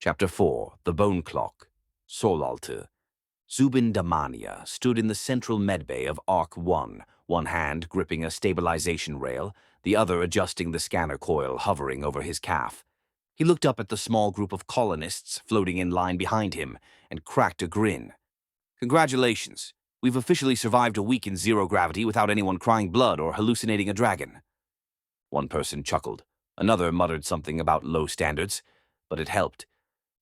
Chapter 4 The Bone Clock. Solaltu. Zubin Damania stood in the central medbay of Ark I, one hand gripping a stabilization rail, the other adjusting the scanner coil hovering over his calf. He looked up at the small group of colonists floating in line behind him and cracked a grin. "Congratulations. We've officially survived a week in zero gravity without anyone crying blood or hallucinating a dragon." One person chuckled. Another muttered something about low standards, but it helped.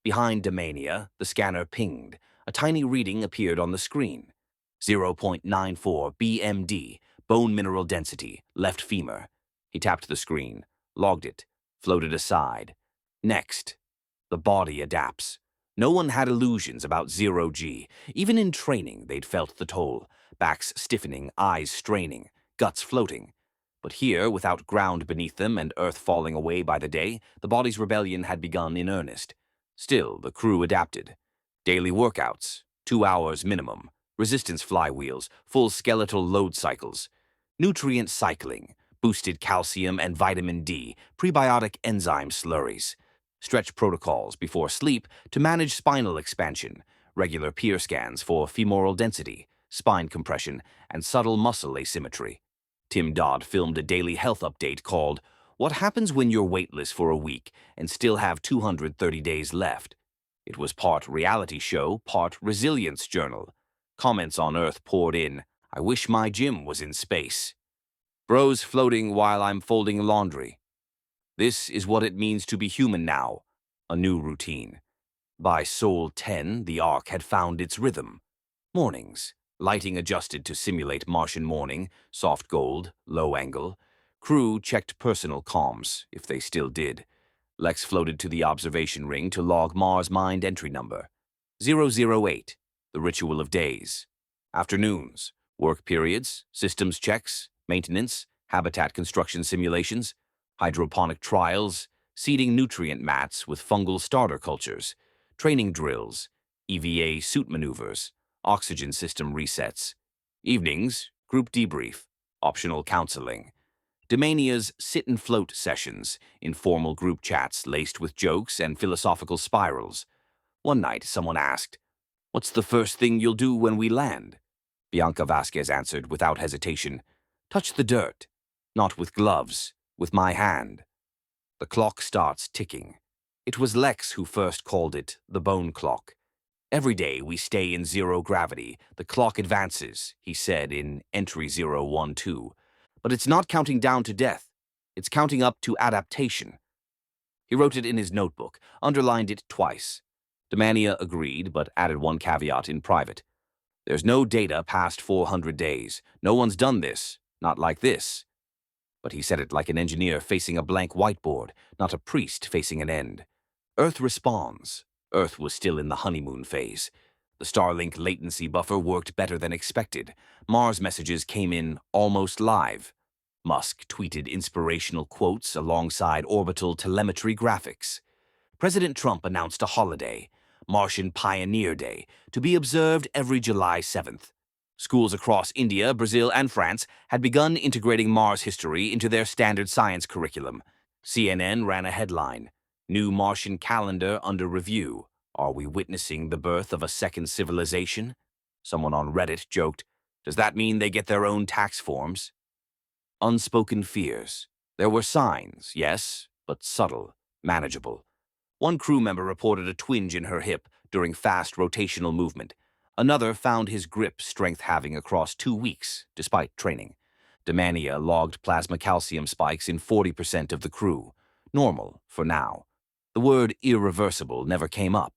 Behind Damania, the scanner pinged. A tiny reading appeared on the screen. 0.94 BMD, bone mineral density, left femur. He tapped the screen, logged it, floated aside. Next. The body adapts. No one had illusions about 0G. Even in training, they'd felt the toll. Backs stiffening, eyes straining, guts floating. But here, without ground beneath them and earth falling away by the day, the body's rebellion had begun in earnest. Still, the crew adapted. Daily workouts, 2 hours minimum, resistance flywheels, full skeletal load cycles, nutrient cycling, boosted calcium and vitamin D, prebiotic enzyme slurries, stretch protocols before sleep to manage spinal expansion, regular peer scans for femoral density, spine compression, and subtle muscle asymmetry. Tim Dodd filmed a daily health update called "What Happens When You're Weightless for a Week and Still Have 230 Days Left." It was part reality show, part resilience journal. Comments on Earth poured in. "I wish my gym was in space." "Bros floating while I'm folding laundry." "This is what it means to be human now." A new routine. By Sol 10, the Ark had found its rhythm. Mornings. Lighting adjusted to simulate Martian morning, soft gold, low angle. Crew checked personal comms, if they still did. Lex floated to the observation ring to log Mars Mind entry number. 008, the ritual of days. Afternoons, work periods, systems checks, maintenance, habitat construction simulations, hydroponic trials, seeding nutrient mats with fungal starter cultures, training drills, EVA suit maneuvers, oxygen system resets. Evenings, group debrief, optional counseling. Damania's sit-and-float sessions, informal group chats laced with jokes and philosophical spirals. One night, someone asked, "What's the first thing you'll do when we land?" Bianca Vasquez answered without hesitation, "Touch the dirt. Not with gloves, with my hand." The clock starts ticking. It was Lex who first called it the bone clock. "Every day we stay in zero gravity, the clock advances," he said in entry 012. "But it's not counting down to death. It's counting up to adaptation." He wrote it in his notebook, underlined it twice. Damania agreed, but added one caveat in private. "There's no data past 400 days. No one's done this. Not like this." But he said it like an engineer facing a blank whiteboard, not a priest facing an end. Earth responds. Earth was still in the honeymoon phase. The Starlink latency buffer worked better than expected. Mars messages came in almost live. Musk tweeted inspirational quotes alongside orbital telemetry graphics. President Trump announced a holiday, Martian Pioneer Day, to be observed every July 7th. Schools across India, Brazil, and France had begun integrating Mars history into their standard science curriculum. CNN ran a headline, "New Martian Calendar Under Review. Are we witnessing the birth of a second civilization?" Someone on Reddit joked, "Does that mean they get their own tax forms?" Unspoken fears. There were signs, yes, but subtle, manageable. One crew member reported a twinge in her hip during fast rotational movement. Another found his grip strength halving across 2 weeks, despite training. Damania logged plasma calcium spikes in 40% of the crew. Normal, for now. The word irreversible never came up,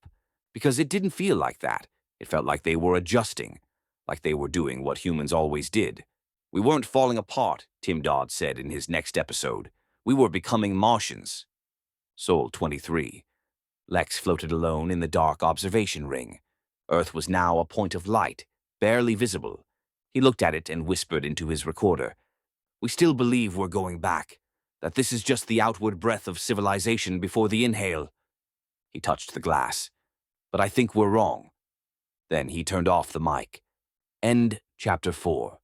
because it didn't feel like that. It felt like they were adjusting, like they were doing what humans always did. "We weren't falling apart," Tim Dodd said in his next episode. "We were becoming Martians." Sol 23. Lex floated alone in the dark observation ring. Earth was now a point of light, barely visible. He looked at it and whispered into his recorder, "We still believe we're going back, that this is just the outward breath of civilization before the inhale." He touched the glass. "But I think we're wrong." Then he turned off the mic. End chapter 4.